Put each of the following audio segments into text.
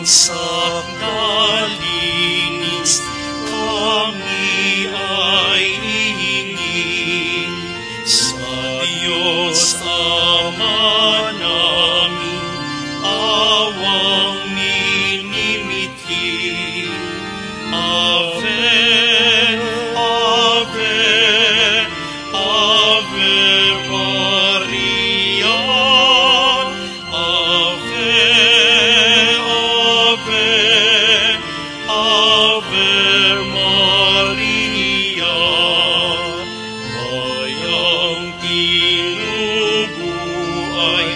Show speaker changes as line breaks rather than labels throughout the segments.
sa nalinis kami ay hihingi sa Diyos Ama namin awang minimiti. Ave, Ave, Ave Maria, Ave, Ave, Ave Maria, bayang tinubuhay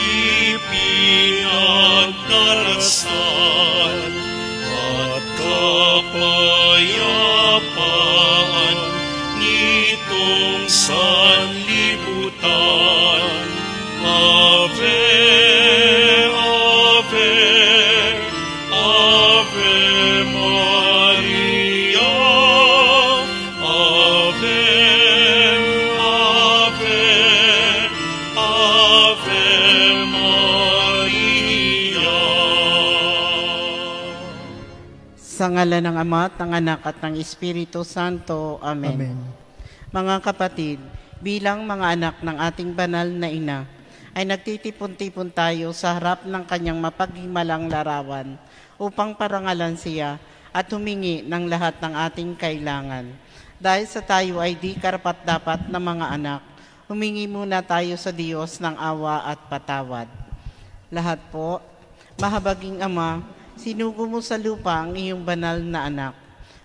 ipinagdarasal at kapayapaan nitong sanlibutan. Ave, Ave, Ave Maria, Ave, Ave, Ave Maria.
Sa ngalan ng Ama at ng Anak at ng Espiritu Santo. Amen.
Amen.
Mga kapatid, bilang mga anak ng ating banal na ina, ay nagtitipon-tipon tayo sa harap ng kanyang mapaghimalang larawan upang parangalan siya at humingi ng lahat ng ating kailangan. Dahil sa tayo ay di karapat-dapat na mga anak, humingi muna tayo sa Diyos ng awa at patawad. Lahat po, mahabaging Ama, sinugo mo sa lupa ang iyong banal na anak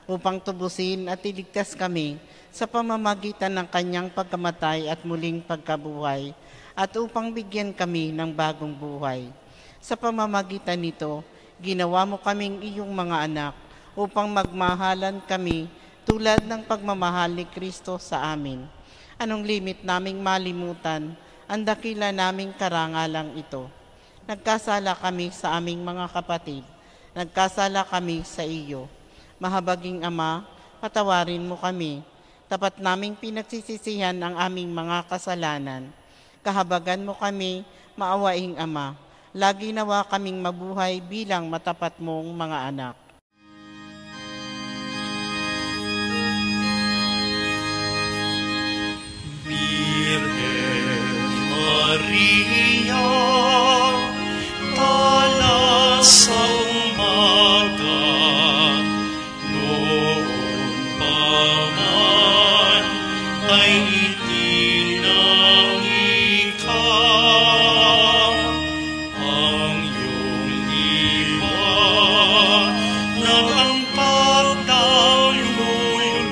upang tubusin at iligtas kami sa pamamagitan ng kanyang pagkamatay at muling pagkabuhay at upang bigyan kami ng bagong buhay. Sa pamamagitan nito, ginawa mo kaming iyong mga anak upang magmahalan kami tulad ng pagmamahal ni Kristo sa amin. Anong limit naming malimutan ang dakila naming karangalang ito? Nagkasala kami sa aming mga kapatid. Nagkasala kami sa iyo. Mahabaging Ama, patawarin mo kami. Tapat naming pinagsisisihan ang aming mga kasalanan. Kahabagan mo kami, maawaing Ama. Lagi nawa kaming mabuhay bilang matapat mong mga anak.
Virgen Maria, tala sa umaga, noon pa man ay itinangi ka. Ang iyong liwanag ang pagdaluluin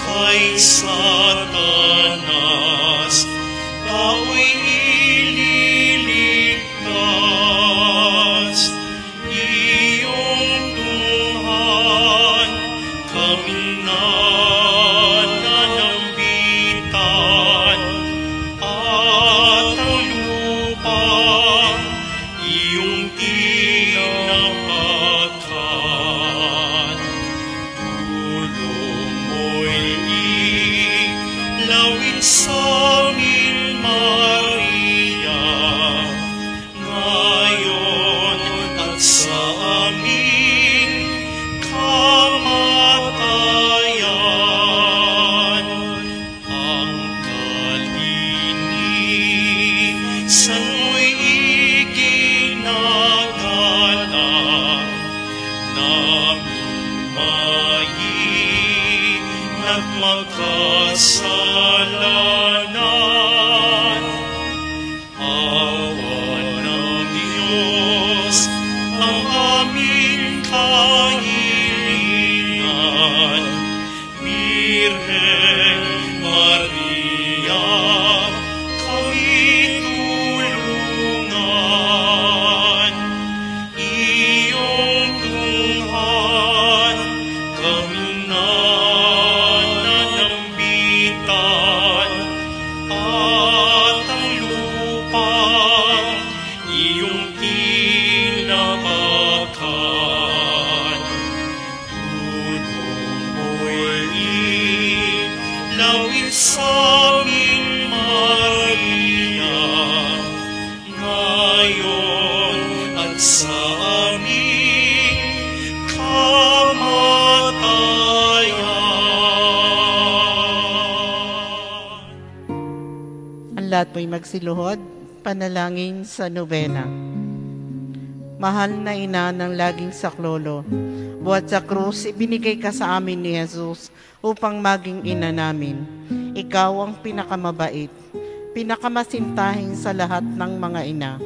kay Satanas, tao'y ililigtas. Iyong tunghan kami nananambitan, at ang lupang iyong tinapakan. Tulong mo'y ilawin sa amin, Maria, ngayon at sa aming kamatayan. Ang kalinisan mo'y iginagalang namin maingat magkasalanan. Awa ng Diyos ang aming kahilingan. Birhen Maria, kami tulungan. Iyong tunghan kami nananambitan, at ang lupang iyong tinapakan. sa aming kamatayan.
Ang lahat po'y magsiluhod, panalangin sa nobena. Mahal na ina ng laging saklolo, buhat sa krus, ibinigay ka sa amin ni Jesus upang maging ina namin. Ikaw ang pinakamabait, pinakamasintahin sa lahat ng mga ina.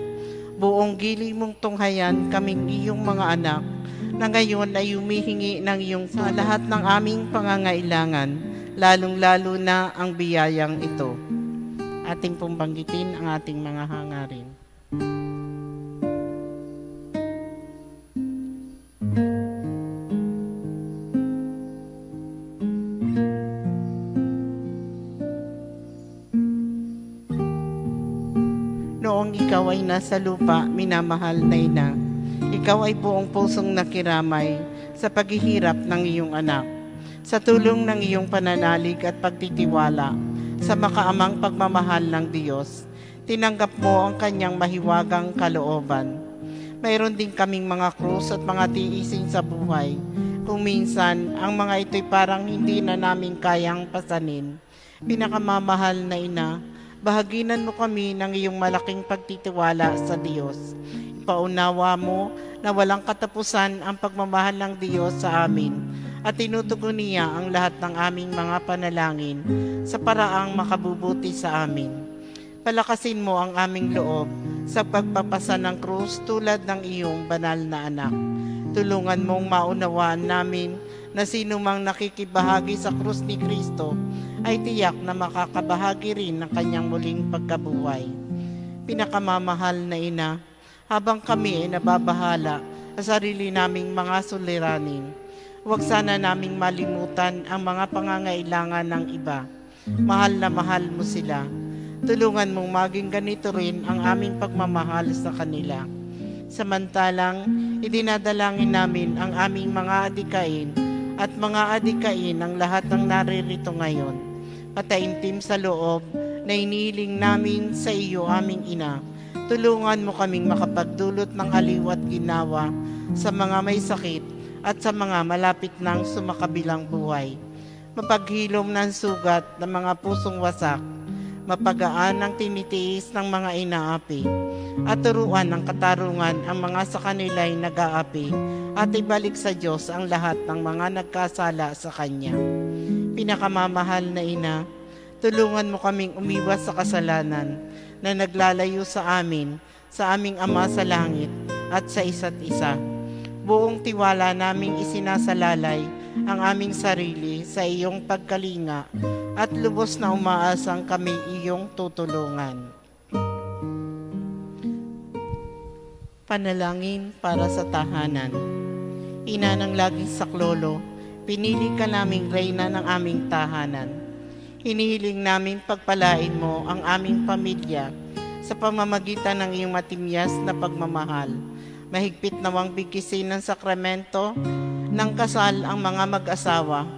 Buong gili mong tunghayan kaming iyong mga anak, na ngayon ay humihingi ng iyong sa lahat ng aming pangangailangan, lalong-lalo na ang biyayang ito. Ating pong banggitin ang ating mga hangarin. Noong ikaw ay nasa lupa, minamahal na ina, ikaw ay buong pusong nakiramay sa paghihirap ng iyong anak. Sa tulong ng iyong pananalig at pagtitiwala sa makaamang pagmamahal ng Diyos, tinanggap mo ang kanyang mahiwagang kalooban. Mayroon din kaming mga krus at mga tiisin sa buhay. Kung minsan, ang mga ito'y parang hindi na namin kayang pasanin. Pinakamamahal na ina, bahaginan mo kami ng iyong malaking pagtitiwala sa Diyos. Ipaunawa mo na walang katapusan ang pagmamahal ng Diyos sa amin at tinutugon niya ang lahat ng aming mga panalangin sa paraang makabubuti sa amin. Palakasin mo ang aming loob sa pagpapasa ng krus tulad ng iyong banal na anak. Tulungan mong maunawaan namin na sino mang nakikibahagi sa krus ni Kristo ay tiyak na makakabahagi rin ng kanyang muling pagkabuhay. Pinakamamahal na ina, habang kami ay nababahala sa sarili naming mga suliranin, huwag sana naming malimutan ang mga pangangailangan ng iba. Mahal na mahal mo sila. Tulungan mong maging ganito rin ang aming pagmamahal sa kanila. Samantalang, idinadalangin namin ang aming mga adikain at mga adikain ng lahat ng naririto ngayon. Pataimtim sa loob na inihiling namin sa iyo, aming ina. Tulungan mo kaming makapagdulot ng aliw at ginawa sa mga may sakit at sa mga malapit ng sumakabilang buhay. Mapaghilom ng sugat ng mga pusong wasak, mapagaan ang tinitiis ng mga inaapi, at turuan ng katarungan ang mga sa kanila'y nag-aapi, at ibalik sa Diyos ang lahat ng mga nagkasala sa Kanya. Pinakamamahal na ina, tulungan mo kaming umiwas sa kasalanan na naglalayo sa amin, sa aming Ama sa langit at sa isa't isa. Buong tiwala naming isinasalalay ang aming sarili sa iyong pagkalinga at lubos na umaasang kami iyong tutulungan. Panalangin para sa tahanan. Ina ng laging saklolo, pinili ka naming reyna ng aming tahanan. Hinihiling namin pagpalain mo ang aming pamilya sa pamamagitan ng iyong matimyas na pagmamahal. Mahigpit nawang bigkisin ng sakramento ng kasal ang mga mag-asawa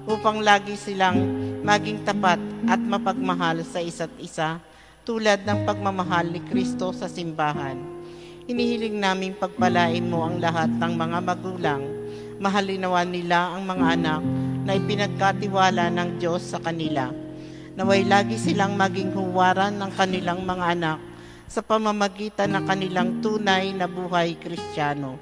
upang lagi silang maging tapat at mapagmahal sa isa't isa tulad ng pagmamahal ni Kristo sa simbahan. Hinihiling namin pagpalain mo ang lahat ng mga magulang. Mahalinawan nila ang mga anak na ipinagkatiwala ng Diyos sa kanila. Naway lagi silang maging huwaran ng kanilang mga anak sa pamamagitan ng kanilang tunay na buhay Kristiyano.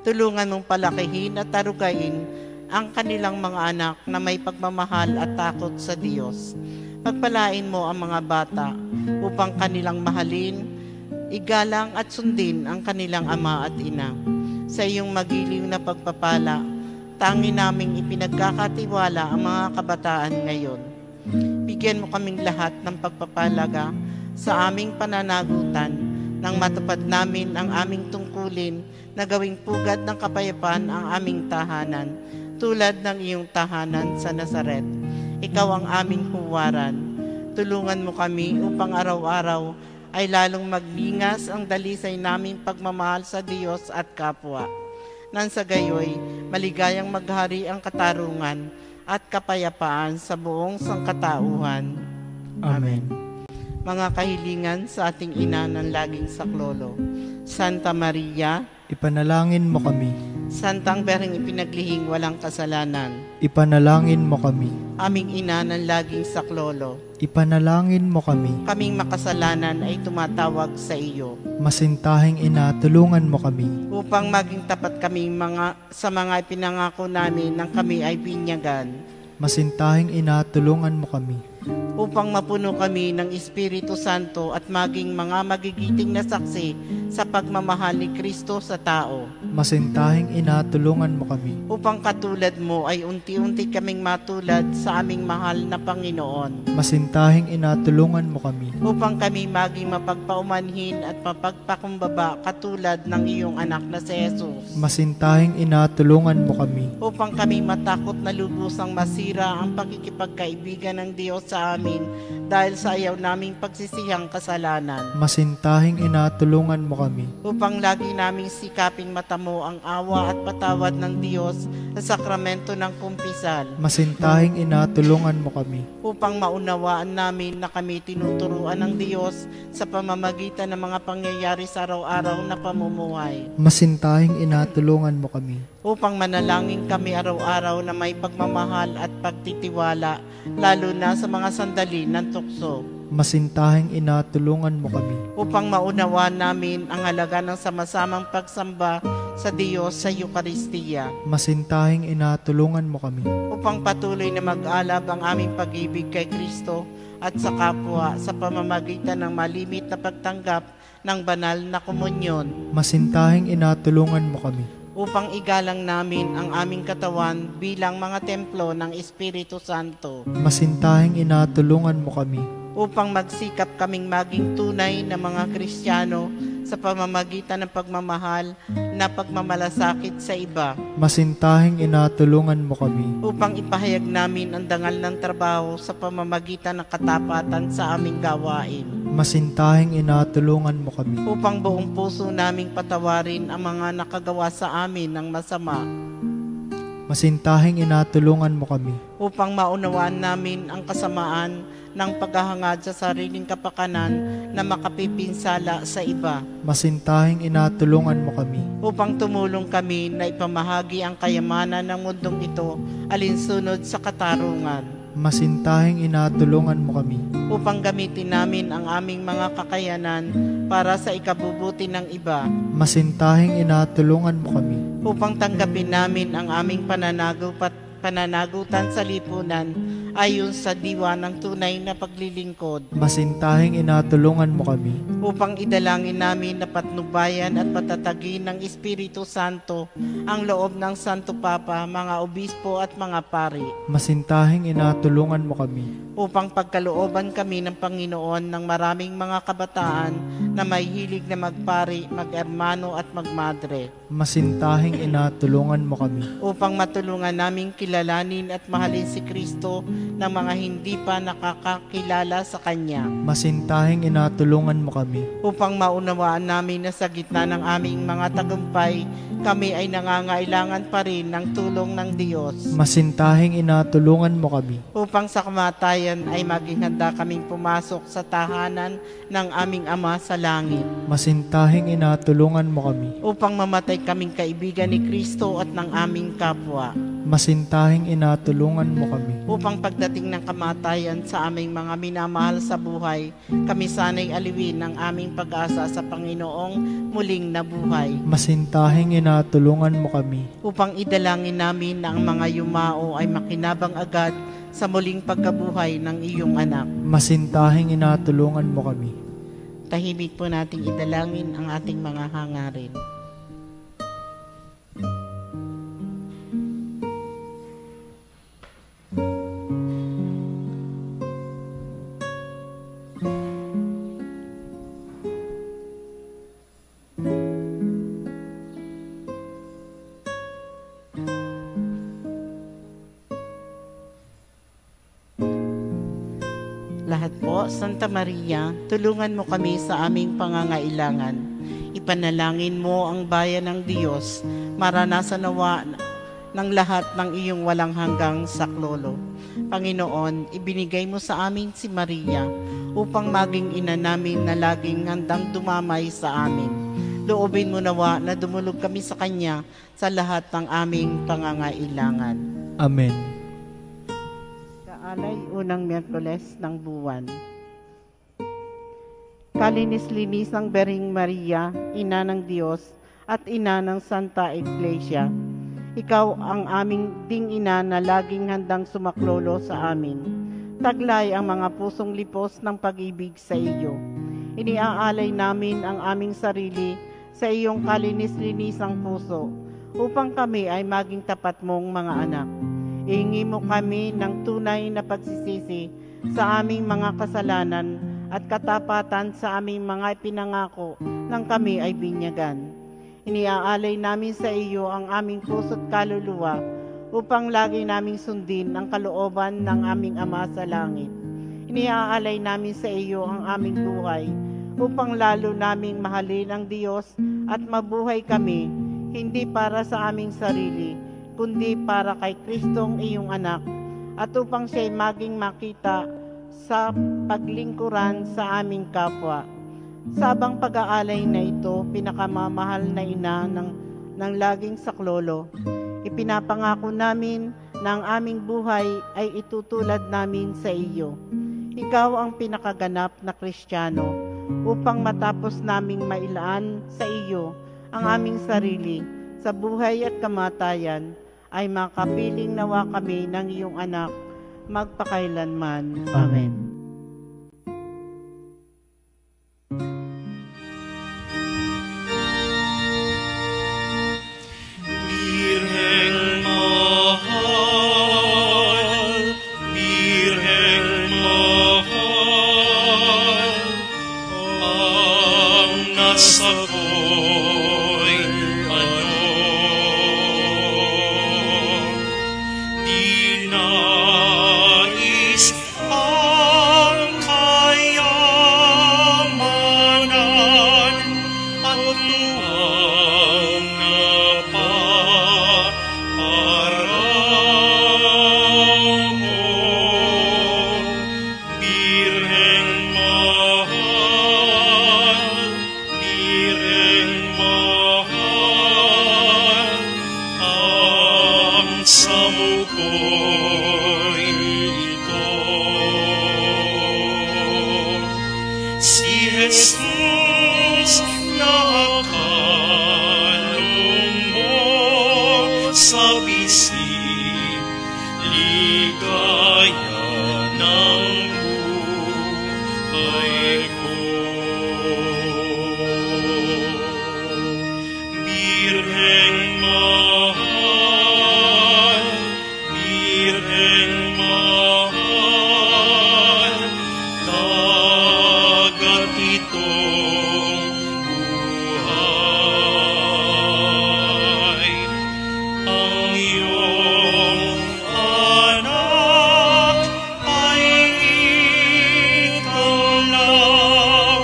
Tulungan mong palakihin at tarugain ang kanilang mga anak na may pagmamahal at takot sa Diyos. Pagpalain mo ang mga bata upang kanilang mahalin, igalang at sundin ang kanilang ama at ina. Sa iyong magiliw na pagpapala, tangi naming ipinagkakatiwala ang mga kabataan ngayon. Bigyan mo kaming lahat ng pagpapalaga sa aming pananagutan nang matupad namin ang aming tungkulin na gawing pugad ng kapayapaan ang aming tahanan, tulad ng iyong tahanan sa Nazaret. Ikaw ang aming huwaran. Tulungan mo kami upang araw-araw ay lalong maglingas ang dalisay naming pagmamahal sa Diyos at kapwa. Nang sa gayoy, maligayang maghari ang katarungan at kapayapaan sa buong sangkatauhan. Amen. Mga kahilingan sa ating ina ng laging saklolo, Santa Maria,
Ipanalangin mo kami.
Santang Bereng ipinaglihing walang kasalanan,
Ipanalangin mo kami.
aming ina ng laging saklolo,
Ipanalangin mo kami.
kaming makasalanan ay tumatawag sa iyo.
Masintahing ina, tulungan mo kami.
Upang maging tapat kaming sa mga ipinangako namin nang kami ay binyagan.
Masintahing ina, tulungan mo kami.
Upang mapuno kami ng Espiritu Santo at maging mga magigiting na saksi sa pagmamahal ni Kristo sa tao.
Masintahing ina, tulungan mo kami.
Upang katulad mo ay unti-unti kaming matulad sa aming mahal na Panginoon.
Masintahing ina, tulungan mo kami.
Upang kami maging mapagpaumanhin at mapagpakumbaba katulad ng iyong anak na si Jesus.
Masintahing ina, tulungan mo kami.
Upang kami matakot na lubusang masira ang pakikipagkaibigan ng Diyos sa amin dahil sa ayaw naming pagsisihang kasalanan.
Masintahing ina, tulungan mo kami.
Upang lagi naming sikaping matamo ang awa at patawad ng Diyos sa sakramento ng kumpisal.
Masintahing ina, tulungan mo kami.
Upang maunawaan namin na kami tinuturuan ng Diyos sa pamamagitan ng mga pangyayari sa araw-araw na pamumuhay.
Masintahing ina, tulungan mo kami.
Upang manalangin kami araw-araw na may pagmamahal at pagtitiwala, lalo na sa mga sandali ng tukso.
Masintahing ina, tulungan mo kami.
Upang maunawaan namin ang halaga ng sama-samang pagsamba sa Diyos sa Eukaristiya.
Masintahing ina, tulungan mo kami.
Upang patuloy na mag-alab ang aming pag-ibig kay Kristo at sa kapwa sa pamamagitan ng malimit na pagtanggap ng banal na komunyon.
Masintahing ina, tulungan mo kami.
Upang igalang namin ang aming katawan bilang mga templo ng Espiritu Santo.
Masintahing ina, tulungan mo kami.
Upang magsikap kaming maging tunay na mga Kristiyano sa pamamagitan ng pagmamahal na pagmamalasakit sa iba.
Masintahing ina, tulungan mo kami.
Upang ipahayag namin ang dangal ng trabaho sa pamamagitan ng katapatan sa aming gawain.
Masintahing ina, tulungan mo kami.
Upang buong puso naming patawarin ang mga nakagawa sa amin ng masama.
Masintahing ina, tulungan mo kami.
Upang maunawaan namin ang kasamaan ng paghahangad sa sariling kapakanan na makapipinsala sa iba.
Masintahing ina, tulungan mo kami.
Upang tumulong kami na ipamahagi ang kayamanan ng mundong ito alinsunod sa katarungan.
Masintahing ina, tulungan mo kami.
Upang gamitin namin ang aming mga kakayanan para sa ikabubuti ng iba.
Masintahing ina, tulungan mo kami.
Upang tanggapin namin ang aming pananagutan sa lipunan ayon sa diwa ng tunay na paglilingkod.
Masintahing ina, tulungan mo kami.
Upang idalangin namin na patnubayan at patatagin ng Espiritu Santo ang loob ng Santo Papa, mga obispo at mga pari.
Masintahing ina, tulungan mo kami.
Upang pagkalooban kami ng Panginoon ng maraming mga kabataan na may hilig na magpari, mag-ermano at magmadre.
Masintahing ina, tulungan mo kami.
Upang matulungan naming kilalanin at mahalin si Kristo ng mga hindi pa nakakakilala sa Kanya.
Masintahing ina, tulungan mo kami.
Upang maunawaan namin na sa gitna ng aming mga tagumpay, kami ay nangangailangan pa rin ng tulong ng Diyos.
Masintahing ina, tulungan mo kami.
Upang sa kamatayan ay maging handa kaming pumasok sa tahanan ng aming Ama sa langit.
Masintahing ina, tulungan mo kami.
Upang mamatay kaming kaibigan ni Kristo at ng aming kapwa.
Masintahing ina, tulungan mo kami.
Upang pagdating ng kamatayan sa aming mga minamahal sa buhay, kami sana'y aliwin ng aming pag-asa sa Panginoong muling nabuhay.
Masintahing ina, tulungan mo kami.
Upang idalangin namin na ang mga yumao ay makinabang agad sa muling pagkabuhay ng iyong anak.
Masintahing ina, tulungan mo kami.
Tahimik po nating idalangin ang ating mga hangarin. Lahat po, Santa Maria, tulungan mo kami sa aming pangangailangan. Ipanalangin mo ang bayan ng Diyos, maranasan nawa ng lahat ng iyong walang hanggang saklolo. Panginoon, ibinigay mo sa amin si Maria upang maging ina namin na laging handang dumamay sa amin. Loobin mo nawa na dumulog kami sa Kanya sa lahat ng aming pangangailangan.
Amen.
Kaalay, unang Miyerkules ng buwan. Kalinis-linis ng Bering Maria, Ina ng Diyos at Ina ng Santa Iglesia. Ikaw ang aming ding ina na laging handang sumaklolo sa amin. Taglay ang mga pusong lipos ng pag-ibig sa iyo. Iniaalay namin ang aming sarili sa iyong kalinis-linisang puso upang kami ay maging tapat mong mga anak. Ihingi mo kami ng tunay na pagsisisi sa aming mga kasalanan at katapatan sa aming mga ipinangako nang kami ay binyagan. Iniaalay namin sa iyo ang aming puso't kaluluwa upang lagi naming sundin ang kalooban ng aming Ama sa langit. Iniaalay namin sa iyo ang aming buhay upang lalo naming mahalin ang Diyos at mabuhay kami, hindi para sa aming sarili, kundi para kay Kristong iyong anak, at upang siya'y maging makita sa paglingkuran sa aming kapwa. Sabang pag-aalay na ito, pinakamamahal na ina ng laging saklolo, ipinapangako namin na ang aming buhay ay itutulad namin sa iyo. Ikaw ang pinakaganap na Kristiyano upang matapos naming mailaan sa iyo ang aming sarili sa buhay at kamatayan, ay makapiling nawa kami ng iyong anak magpakailanman. Amen.
Birheng mahal, Birheng mahal, ang nasa ko'y di nais ang kayamanan at luwang napaparang mo. Birheng mahal, Birheng mahal, ang samukoy ito. Si Jesus na kalong mo sa bisig, ligaya ng buhay ko. Birheng mahal, Birheng mahal, dagat itong buhay. Ang iyong anak ay ikaw lang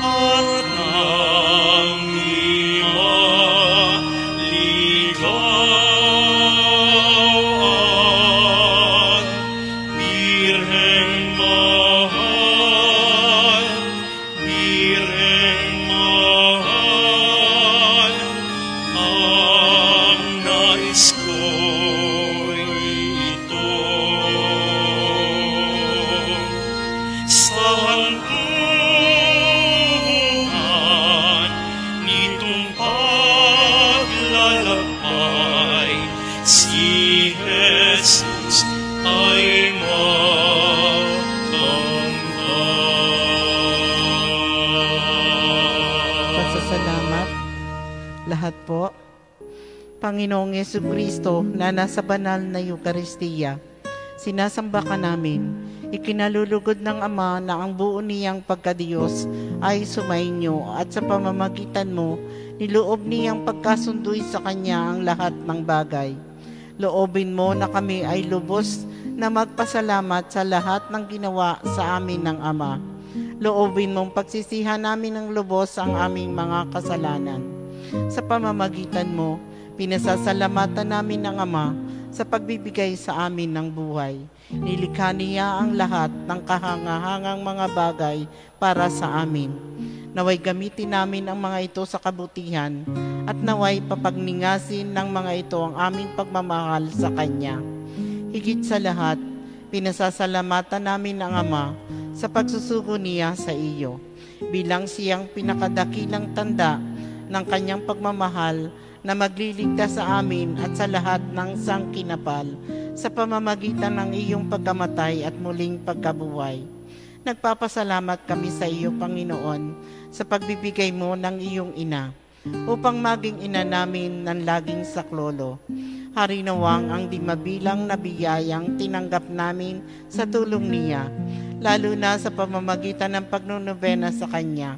at nang imaligawan. Birheng mahal, Birheng mahal, ang nais ko'y ito. Sa hantungan nitong paglalakbay, si Jesus ay matangkad.
Pasasalamat lahat po. Panginoong Yesukristo na nasa banal na Eukaristiya, sinasamba ka namin. Ikinalulugod ng Ama na ang buo niyang pagkadiyos ay sumainyo at sa pamamagitan mo, niloob niyang pagkasunduin sa Kanya ang lahat ng bagay. Loobin mo na kami ay lubos na magpasalamat sa lahat ng ginawa sa amin ng Ama. Loobin mong pagsisihan namin ng lubos ang aming mga kasalanan. Sa pamamagitan mo, pinasasalamatan namin ng Ama sa pagbibigay sa amin ng buhay. Nilikha niya ang lahat ng kahangahangang mga bagay para sa amin. Naway gamitin namin ang mga ito sa kabutihan at naway papagningasin ng mga ito ang aming pagmamahal sa Kanya. Higit sa lahat, pinasasalamatan namin ang Ama sa pagsusugo niya sa iyo, bilang siyang pinakadakilang tanda ng Kanyang pagmamahal na magliligtas sa amin at sa lahat ng sangkinapal sa pamamagitan ng iyong pagkamatay at muling pagkabuhay. Nagpapasalamat kami sa iyo, Panginoon, sa pagbibigay mo ng iyong ina, upang maging ina namin ng laging saklolo. Harinawang ang di mabilang na biyayang tinanggap namin sa tulong niya, lalo na sa pamamagitan ng pagnunobena sa Kanya,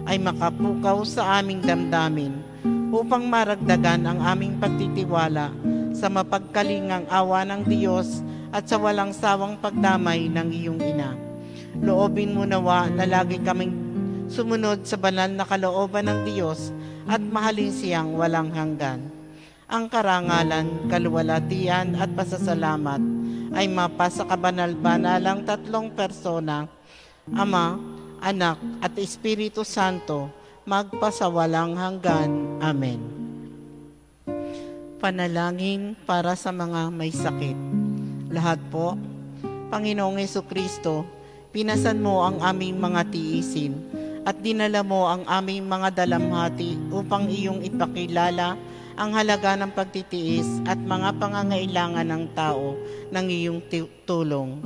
ay makapukaw sa aming damdamin, upang maragdagan ang aming pagtitiwala sa mapagkalingang awa ng Diyos at sa walang sawang pagdamay ng iyong ina. Loobin mo nawa na lagi kaming sumunod sa banal na kalooban ng Diyos at mahalin siyang walang hanggan. Ang karangalan, kaluwalhatian at pasasalamat ay mapa sa kabanal-banalang tatlong persona, Ama, Anak at Espiritu Santo, magpasawalang hanggan. Amen. Panalangin para sa mga may sakit. Lahat po, Panginoong Jesucristo, pinasan mo ang aming mga tiisin at dinala mo ang aming mga dalamhati upang iyong ipakilala ang halaga ng pagtitiis at mga pangangailangan ng tao ng iyong tulong.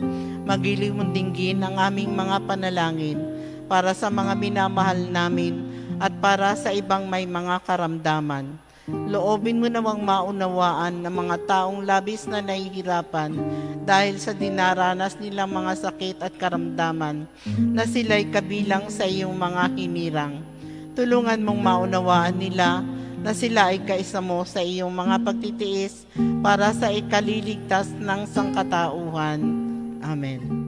Magiliw mong dinggin ang aming mga panalangin para sa mga minamahal namin at para sa ibang may mga karamdaman. Loobin mo nawang maunawaan ng mga taong labis na nahihirapan dahil sa dinaranas nilang mga sakit at karamdaman na sila'y kabilang sa iyong mga hinirang. Tulungan mong maunawaan nila na sila ay kaisa mo sa iyong mga pagtitiis para sa ikaliligtas ng sangkatauhan. Amen.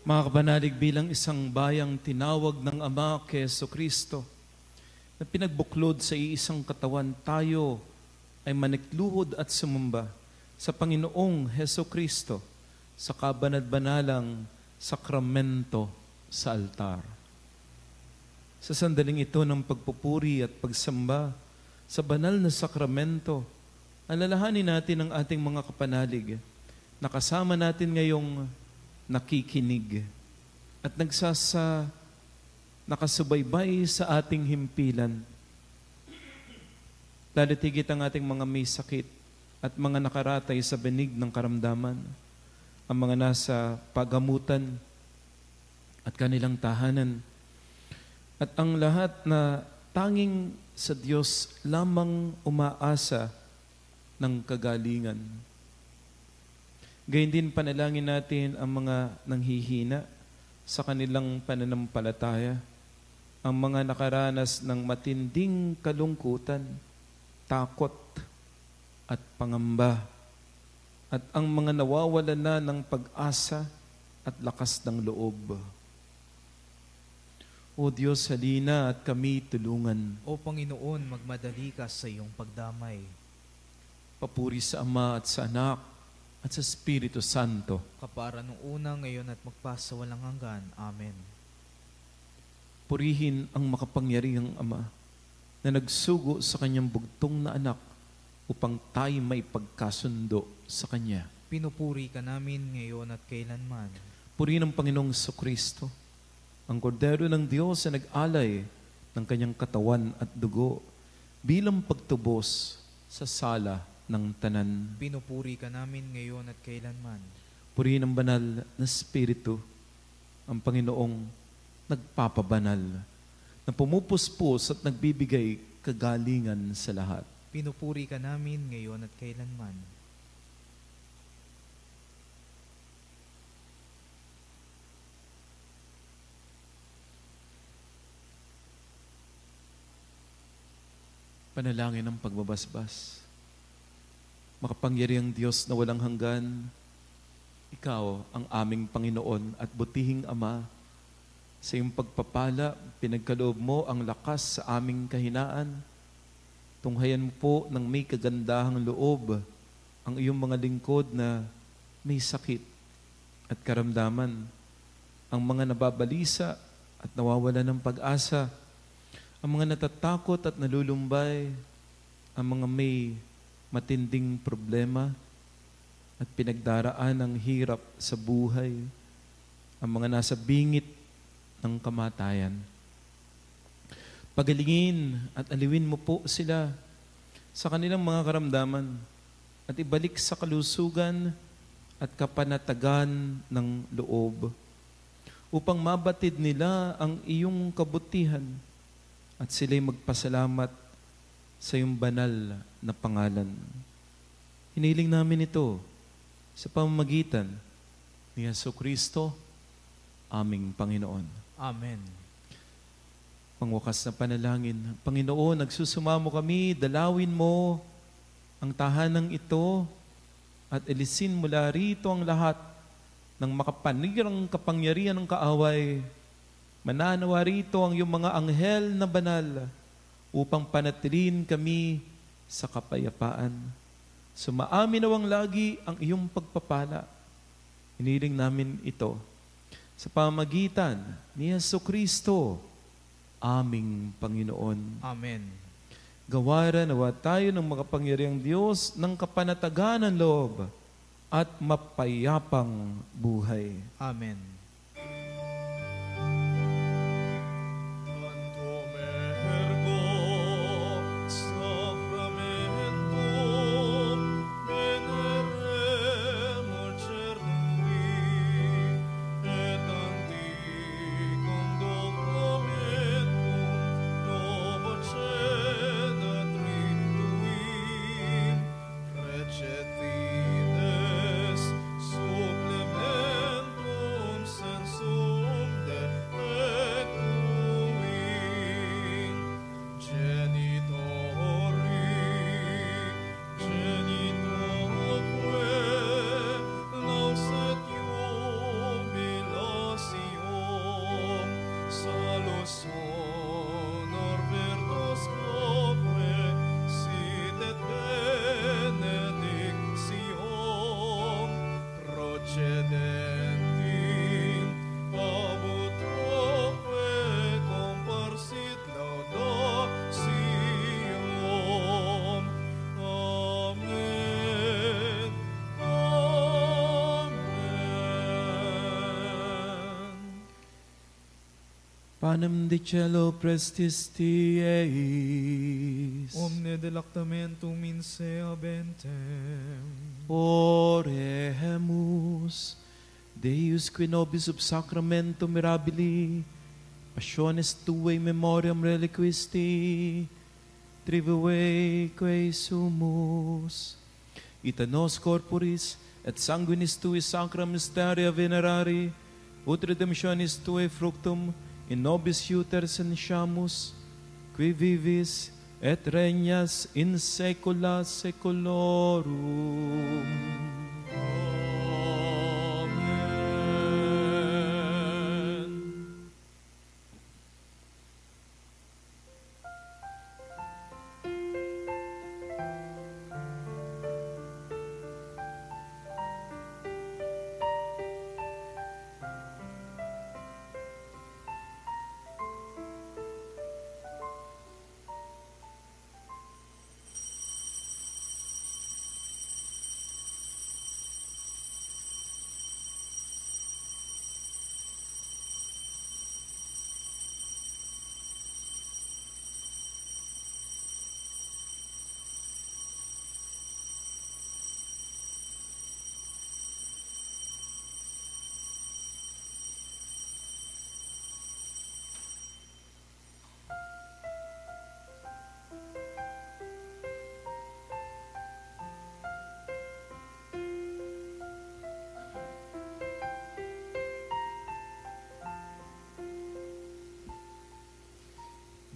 Mga kabanalig, bilang isang bayang tinawag ng Ama kay Jesucristo na pinagbuklod sa iisang katawan, tayo ay manikluhod at sumamba sa Panginoong Heso Kristo sa kabanad-banalang sakramento sa altar. Sa sandaling ito ng pagpupuri at pagsamba sa banal na sakramento, alalahanin natin ang ating mga kapanalig na kasama natin ngayong nakikinig at nakasubaybay sa ating himpilan. Lalo't higit ang ating mga may sakit at mga nakaratay sa benig ng karamdaman, ang mga nasa pagamutan at kanilang tahanan, at ang lahat na tanging sa Diyos lamang umaasa ng kagalingan. Gayun din panalangin natin ang mga nanghihina sa kanilang pananampalataya, ang mga nakaranas ng matinding kalungkutan, takot at pangamba, at ang mga nawawalan na ng pag-asa at lakas ng loob. O Diyos, halina at kami tulungan.
O Panginoon, magmadali ka sa iyong pagdamay.
Papuri sa Ama at sa Anak at sa Espiritu Santo.
Kapara nung una, ngayon at magpasawalang hanggan. Amen.
Purihin ang makapangyarihang Ama na nagsugo sa kanyang bugtong na anak upang tayo may pagkasundo sa Kanya.
Pinupuri ka namin ngayon at kailanman.
Purihin ang Panginoong Jesucristo, ang kordero ng Diyos na nag-alay ng kanyang katawan at dugo bilang pagtubos sa sala ng tanan.
Pinupuri ka namin ngayon at kailanman.
Purihin ang banal na Espiritu, ang Panginoong nagpapabanal, na pumupuspos at nagbibigay kagalingan sa lahat.
Pinupuri ka namin ngayon at kailanman.
Panalangin ng pagbabasbas. Makapangyarihang Diyos na walang hanggan, Ikaw ang aming Panginoon at butihing Ama. Sa iyong pagpapala, pinagkaloob mo ang lakas sa aming kahinaan. Tunghayan mo po ng may kagandahang loob ang iyong mga lingkod na may sakit at karamdaman, ang mga nababalisa at nawawala ng pag-asa, ang mga natatakot at nalulumbay, ang mga may matinding problema at pinagdaraan ng hirap sa buhay, ang mga nasa bingit ng kamatayan. Pagalingin at aliwin mo po sila sa kanilang mga karamdaman at ibalik sa kalusugan at kapanatagan ng loob upang mabatid nila ang iyong kabutihan at sila'y magpasalamat sa iyong banal na pangalan. Hiniling namin ito sa pamamagitan ni Jesucristo, aming Panginoon.
Amen.
Pangwakas na panalangin. Panginoon, nagsusumamo kami, dalawin mo ang tahanang ito at elisin mula rito ang lahat ng makapanirang kapangyarihan ng kaaway. Mananawa rito ang iyong mga anghel na banal upang panatilin kami sa kapayapaan. Sumaamin nawang lagi ang iyong pagpapala. Hiniling namin ito sa pamamagitan ni Jesucristo, aming Panginoon.
Amen.
Gawaran nawa tayo ng makapangyarihang Diyos ng kapanatagan ng loob at mapayapang buhay.
Amen.
Supplementum
Panem de cielo prestis tieis.
Omne delectamentum in se habentem.
Oremus, Deus qui nobis sub sacramento mirabili, passiones tuae memoriam reliquisti, trivive quae sumus, ita nos corporis et sanguinis tui sacra mysteria venerari, ut redemptionis tuae fructum in nobis iuter sensiamus, qui vivis et regnas in saecula saeculorum.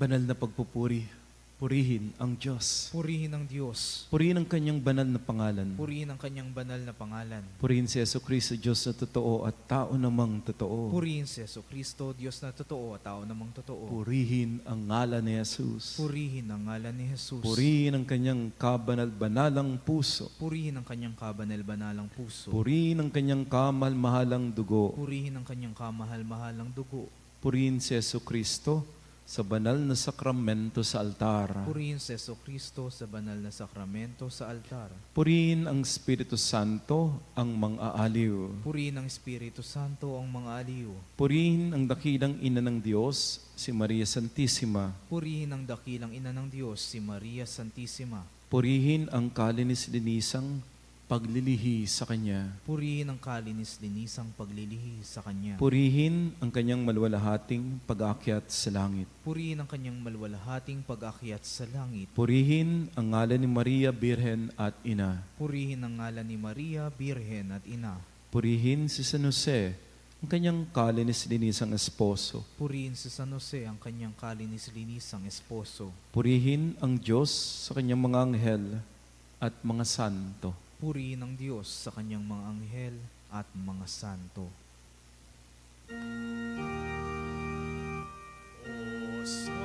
Banal na pagpupuri, purihin ang Diyos.
Purihin ang Diyos.
Purihin ang kanyang banal na pangalan.
Purihin ang kanyang banal na pangalan.
Purihin si Jesucristo, Diyos na totoo at tao namang totoo.
Purihin si Jesucristo, Diyos na totoo at tao namang totoo.
Purihin ang ngalan ni Jesus.
Purihin ang ngalan ni Jesus.
Purihin ang kanyang kabanal-banalang puso.
Purihin ang kanyang kabanal-banalang puso.
Purihin ang kanyang kamal-mahalang dugo.
Purihin ang kanyang kamahal-mahalang dugo.
Purihin si Jesucristo sa banal na sakramento sa altar.
Purihin si Jesucristo sa banal na sakramento sa altar.
Purihin ang Espiritu Santo ang mang-aaliw.
Purihin ang Espiritu Santo ang mga aliw.
Purihin ang dakilang ina ng Diyos, si Maria Santissima.
Purihin ang dakilang ina ng Diyos, si Maria Santissima.
Purihin ang kalinis-linisang paglilihi sa Kanya.
Purihin ang kalinis-linisang paglilihi sa Kanya.
Purihin ang kanyang malwalahating pag-aakyat sa langit.
Purihin ang kanyang malwalahating pag-akyat sa langit.
Purihin ang ngalan ni Maria, Birhen at Ina.
Purihin ang ngalan ni Maria, Birhen at Ina.
Purihin si San Jose, ang kanyang kalinis-linisang esposo.
Purihin si San Jose, ang kanyang kalinis-linisang esposo.
Purihin ang Diyos sa kanyang mga anghel at mga santo.
Purihin ang Diyos sa kanyang mga anghel at mga santo.
O